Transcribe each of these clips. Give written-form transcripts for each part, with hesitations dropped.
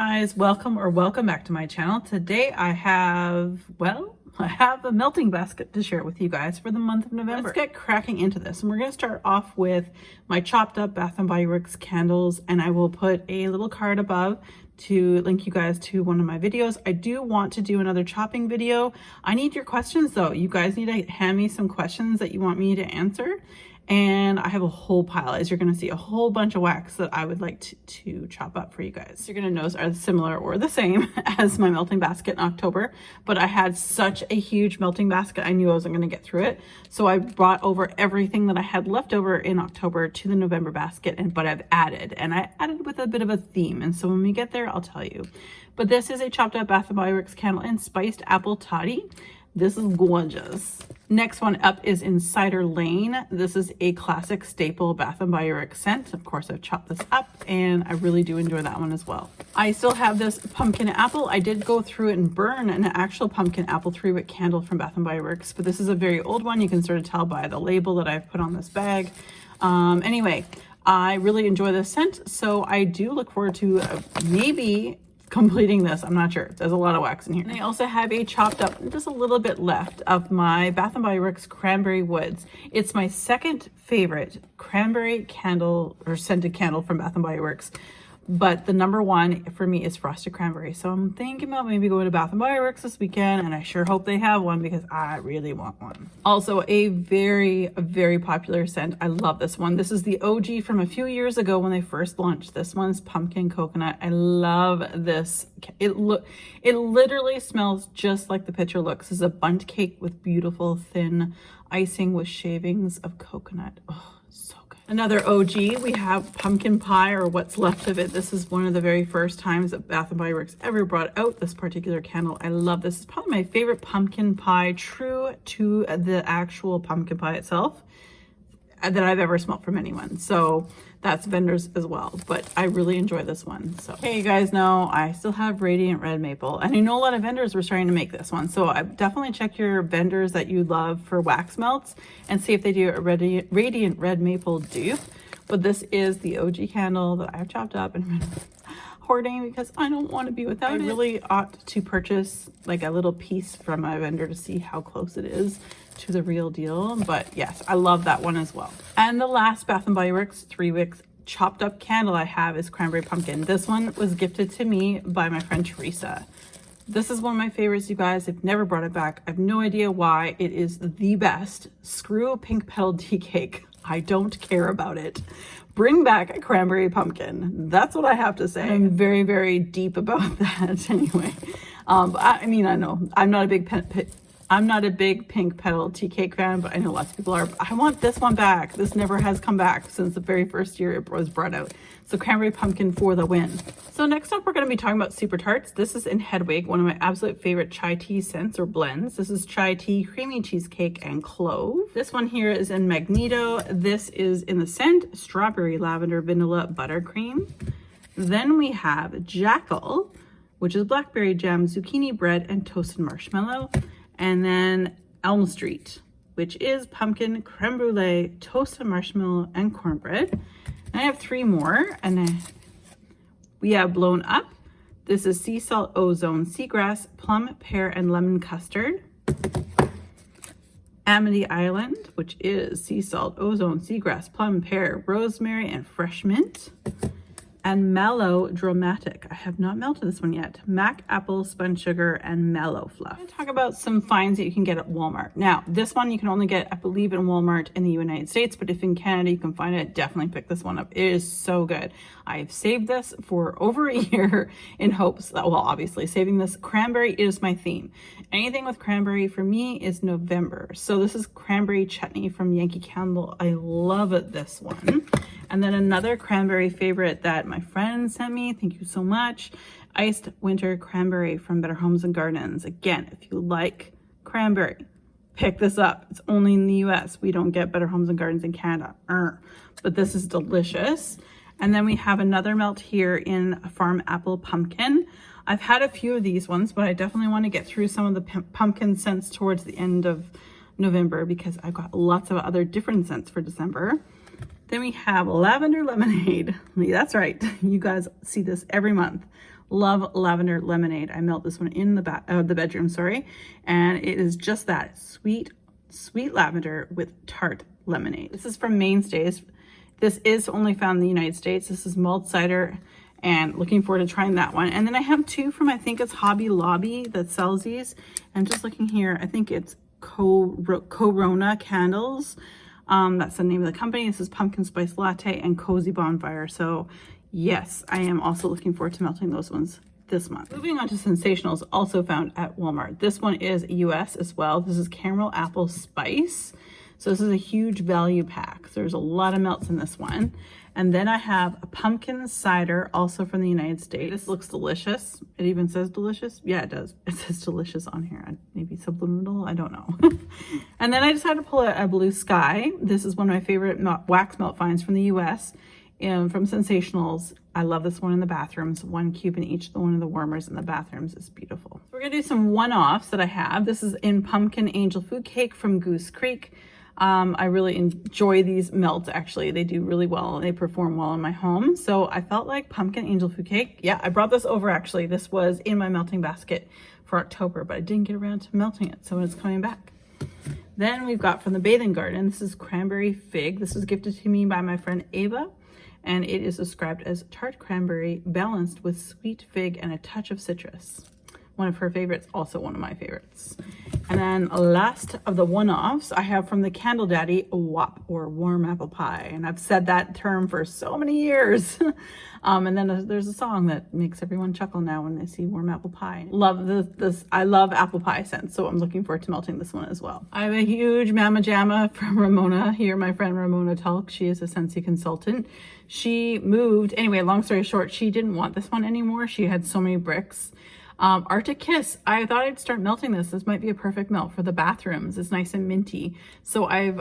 guys, welcome back to my channel. Today I have a melting basket to share with you guys for the month of November. Let's get cracking into this, and we're going to start off with my chopped up Bath & Body Works candles, and I will put a little card above to link you guys to one of my videos. I do want to do another chopping video. I need your questions though. You guys need to hand me some questions that you want me to answer. And I have a whole pile, as you're going to see, a whole bunch of wax that I would like to chop up for you guys. You're going to notice are similar or the same as my melting basket in October, but I had such a huge melting basket, I knew I wasn't going to get through it. So I brought over everything that I had left over in October to the November basket, but I've added, and I added with a bit of a theme. And so when we get there, I'll tell you. But this is a chopped up Bath & Body Works candle in Spiced Apple Toddy. This is gorgeous. Next one up is in Cider Lane. This is a classic staple Bath & Body Works scent. Of course, I've chopped this up and I really do enjoy that one as well. I still have this pumpkin apple. I did go through it and burn an actual pumpkin apple 3-wick candle from Bath & Body Works, but this is a very old one. You can sort of tell by the label that I've put on this bag. Anyway, I really enjoy this scent, so I do look forward to maybe completing this. I'm not sure. There's a lot of wax in here. And I also have a chopped up, just a little bit left of my Bath & Body Works Cranberry Woods. It's my second favorite cranberry candle or scented candle from Bath & Body Works. But the number one for me is Frosted Cranberry. So I'm thinking about maybe going to Bath & Body Works this weekend, and I sure hope they have one because I really want one. Also a very popular scent. I love this one. This is the OG from a few years ago when they first launched. This one's Pumpkin Coconut. I love this. It literally smells just like the picture looks. This is a bundt cake with beautiful thin icing with shavings of coconut. Oh, so good. Another OG, we have pumpkin pie, or what's left of it. This is one of the very first times that Bath & Body Works ever brought out this particular candle. I love this. It's probably my favorite pumpkin pie, true to the actual pumpkin pie itself, that I've ever smelled from anyone. So that's vendors as well, but I really enjoy this one. So okay, you guys know I still have Radiant Red Maple, and I know a lot of vendors were starting to make this one, so I definitely check your vendors that you love for wax melts and see if they do a Radiant Red Maple dupe. But this is the OG candle that I've chopped up and been hoarding because I don't want to be without it. I really ought to purchase like a little piece from my vendor to see how close it is to the real deal. But yes, I love that one as well. And the last Bath & Body Works 3-wick chopped up candle I have is Cranberry Pumpkin. This one was gifted to me by my friend Teresa. This is one of my favorites, you guys. I've never brought it back. I have no idea why. It is the best. Screw a pink petal tea cake. I don't care about it. Bring back a Cranberry Pumpkin. That's what I have to say. I'm very deep about that anyway. I mean, I know I'm not a big pink petal tea cake fan, but I know lots of people are. I want this one back. This never has come back since the very first year it was brought out. So Cranberry Pumpkin for the win. So next up, we're going to be talking about Super Tarts. This is in Hedwig, one of my absolute favorite chai tea scents or blends. This is chai tea, creamy cheesecake, and clove. This one here is in Magneto. This is in the scent strawberry, lavender, vanilla, buttercream. Then we have Jackal, which is blackberry jam, zucchini bread, and toasted marshmallow. And then Elm Street, which is pumpkin, creme brulee, toasted marshmallow, and cornbread. And I have 3 more, and then we have Blown Up. This is sea salt, ozone, seagrass, plum, pear, and lemon custard. Amity Island, which is sea salt, ozone, seagrass, plum, pear, rosemary, and fresh mint. And Mellow Dramatic. I have not melted this one yet. Mac apple, spun sugar, and mellow fluff. I'm going to talk about some finds that you can get at Walmart. Now, this one you can only get, I believe, in Walmart in the United States, but if in Canada you can find it, definitely pick this one up. It is so good. I've saved this for over a year in hopes that, well, obviously saving this. Cranberry is my theme. Anything with cranberry for me is November. So this is Cranberry Chutney from Yankee Candle. I love this one. And then another cranberry favorite that my friend sent me, thank you so much, Iced Winter Cranberry from Better Homes and Gardens. Again, if you like cranberry, pick this up. It's only in the US. We don't get Better Homes and Gardens in Canada. But this is delicious. And then we have another melt here in Farm Apple Pumpkin. I've had a few of these ones, but I definitely want to get through some of the pumpkin scents towards the end of November because I've got lots of other different scents for December. Then we have Lavender Lemonade. That's right. You guys see this every month. Love lavender lemonade. I melt this one in the bedroom, sorry. And it is just that, sweet lavender with tart lemonade. This is from Mainstays. This is only found in the United States. This is mulled cider, and looking forward to trying that one. And then I have two from, I think it's Hobby Lobby that sells these. I'm just looking here. I think it's Corona Candles. That's the name of the company. This is Pumpkin Spice Latte and Cozy Bonfire. So yes, I am also looking forward to melting those ones this month. Moving on to Sensationals, also found at Walmart. This one is US as well. This is Caramel Apple Spice. So this is a huge value pack. So there's a lot of melts in this one. And then I have a pumpkin cider, also from the United States. This looks delicious. It even says delicious. Yeah, it does. It says delicious on here. Maybe subliminal, I don't know. And then I decided to pull a Blue Sky. This is one of my favorite wax melt finds from the US, from Sensationals. I love this one in the bathrooms. 1 cube in each one of the warmers in the bathrooms. Is beautiful. We're gonna do some one-offs that I have. This is in Pumpkin Angel Food Cake from Goose Creek. I really enjoy these melts. Actually, they do really well. They perform well in my home. So I felt like Pumpkin Angel Food Cake. Yeah, I brought this over actually. This was in my melting basket for October, but I didn't get around to melting it. So it's coming back. Then we've got from the Bathing Garden. This is Cranberry Fig. This was gifted to me by my friend Ava. And it is described as tart cranberry balanced with sweet fig and a touch of citrus. One of her favorites, also one of my favorites. And then last of the one-offs, I have from the Candle Daddy, a WAP, or warm apple pie. And I've said that term for so many years. And then there's a song that makes everyone chuckle now when they see warm apple pie. Love this. I love apple pie scents, so I'm looking forward to melting this one as well. I have a huge Mama Jamma from Ramona here, my friend Ramona Tulk. She is a Scentsy consultant. She moved, anyway, long story short, she didn't want this one anymore. She had so many bricks. Arctic Kiss, I thought I'd start melting this. This might be a perfect melt for the bathrooms. It's nice and minty. So I've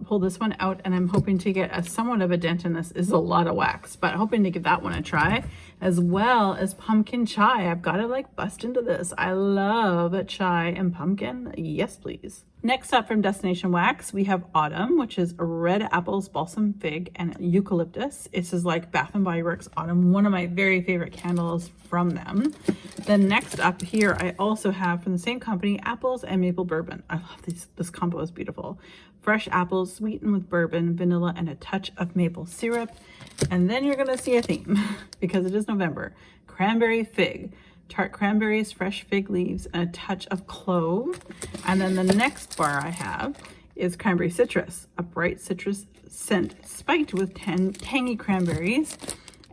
pulled this one out, and I'm hoping to get somewhat of a dent in this. Is a lot of wax, but hoping to give that one a try, as well as pumpkin chai. I've got to like bust into this. I love chai and pumpkin. Yes, please. Next up from Destination Wax, we have Autumn, which is red apples, balsam fig, and eucalyptus. This is like Bath & Body Works Autumn, one of my very favorite candles from them. Then next up here, I also have from the same company, apples and maple bourbon. I love these. This combo is beautiful. Fresh apples sweetened with bourbon, vanilla, and a touch of maple syrup. And then you're gonna see a theme because it is November. Cranberry fig. Tart cranberries, fresh fig leaves, and a touch of clove. And then the next bar I have is cranberry citrus, a bright citrus scent spiked with tangy cranberries.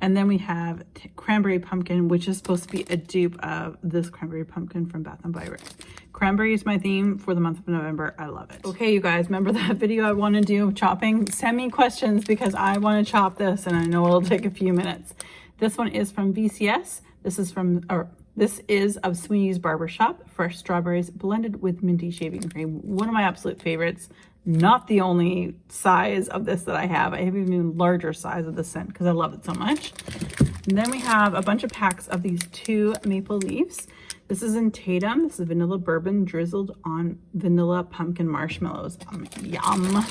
And then we have cranberry pumpkin, which is supposed to be a dupe of this cranberry pumpkin from Bath & Body Works. Cranberry is my theme for the month of November. I love it. Okay, you guys, remember that video I want to do chopping? Send me questions because I want to chop this, and I know it'll take a few minutes. This one is from VCS. This is of Sweeney's Barbershop, fresh strawberries blended with minty shaving cream. One of my absolute favorites. Not the only size of this that I have. I have even larger size of the scent because I love it so much. And then we have a bunch of packs of these 2 maple leaves. This is in Tatum. This is vanilla bourbon drizzled on vanilla pumpkin marshmallows. Yum.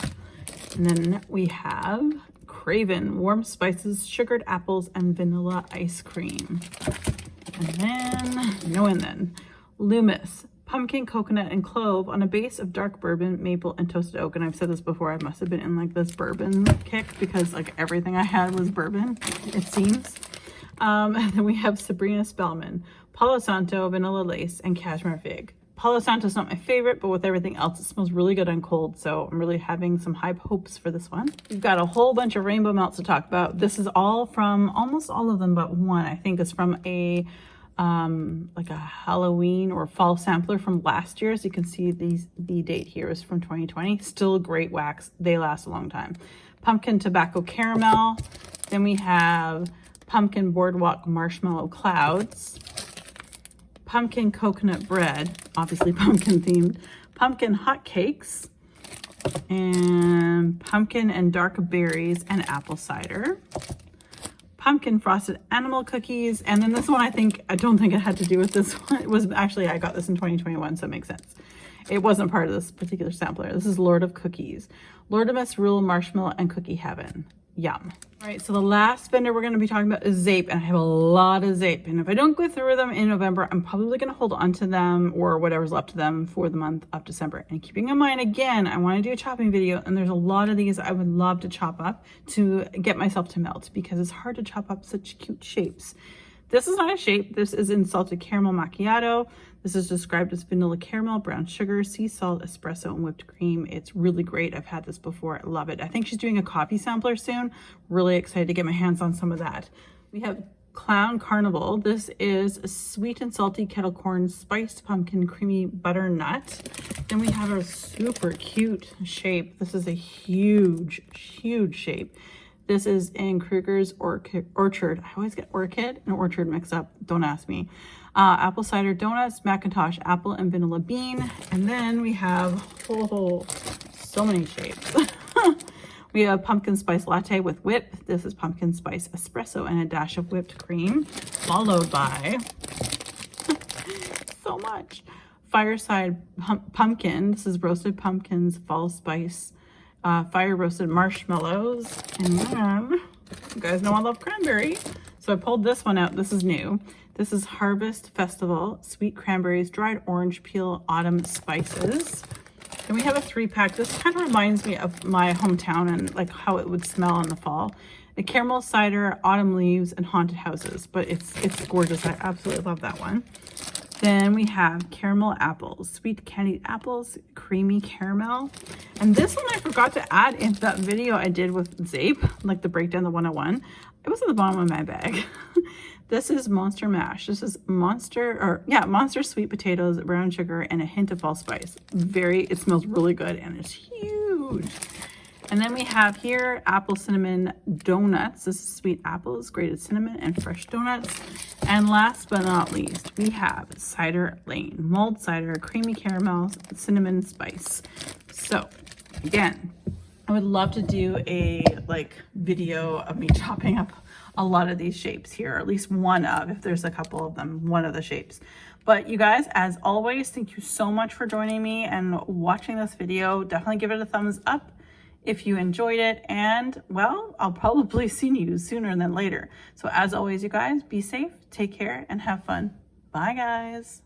And then we have Craven, warm spices, sugared apples, and vanilla ice cream. And then Loomis, pumpkin, coconut, and clove on a base of dark bourbon, maple, and toasted oak. And I've said this before, I must have been in like this bourbon kick because like everything I had was bourbon, it seems. And then we have Sabrina Spellman, Palo Santo, vanilla lace, and cashmere fig. Palo Santo is not my favorite, but with everything else, it smells really good on cold. So I'm really having some high hopes for this one. We've got a whole bunch of rainbow melts to talk about. This is all from, almost all of them but one, I think, is from a like a Halloween or fall sampler from last year. So you can see the date here is from 2020. Still great wax. They last a long time. Pumpkin tobacco caramel. Then we have pumpkin boardwalk marshmallow clouds. Pumpkin coconut bread, obviously pumpkin themed. Pumpkin hot cakes. And pumpkin and dark berries and apple cider. Pumpkin frosted animal cookies. And then this one, I don't think it had to do with this one. It was actually, I got this in 2021, so it makes sense. It wasn't part of this particular sampler. This is Lord of Cookies. Lordimus Rule Marshmallow and Cookie Heaven. Yum. All right, so the last vendor we're going to be talking about is Zape, and I have a lot of Zape. And if I don't go through them in November, I'm probably going to hold on to them or whatever's left of them for the month of December. And keeping in mind, again, I want to do a chopping video, and there's a lot of these I would love to chop up to get myself to melt because it's hard to chop up such cute shapes. This is not a shape. This is in salted caramel macchiato. This is described as vanilla caramel, brown sugar, sea salt, espresso, and whipped cream. It's really great. I've had this before. I love it. I think she's doing a coffee sampler soon. Really excited to get my hands on some of that. We have Clown Carnival. This is a sweet and salty kettle corn, spiced pumpkin, creamy butternut. Then we have a super cute shape. This is a huge, huge shape. This is in Kruger's Orchard. I always get orchid and orchard mixed up. Don't ask me. Apple cider donuts, Macintosh apple and vanilla bean. And then we have so many shapes. We have pumpkin spice latte with whip. This is pumpkin spice espresso and a dash of whipped cream, followed by so much. Fireside pumpkin. This is roasted pumpkins, fall spice, fire roasted marshmallows. And then you guys know I love cranberry, so I pulled this one out. This is new. This is Harvest Festival, sweet cranberries, dried orange peel, autumn spices. Then we have a 3-pack. This kind of reminds me of my hometown and like how it would smell in the fall. The caramel cider, autumn leaves, and haunted houses. But it's gorgeous. I absolutely love that one. Then we have caramel apples, sweet candied apples, creamy caramel. And this one I forgot to add into that video I did with Zape, like the breakdown, the 101. It was at the bottom of my bag. This is Monster Mash. This is Monster sweet potatoes, brown sugar, and a hint of allspice. It smells really good and it's huge. And then we have here apple cinnamon donuts. This is sweet apples, grated cinnamon, and fresh donuts. And last but not least, we have Cider Lane, mulled cider, creamy caramel, cinnamon spice. So again, I would love to do a video of me chopping up a lot of these shapes here, or at least one of, if there's a couple of them, one of the shapes. But you guys, as always, thank you so much for joining me and watching this video. Definitely give it a thumbs up if you enjoyed it, and well, I'll probably see you sooner than later. So as always, you guys, be safe, take care, and have fun. Bye guys.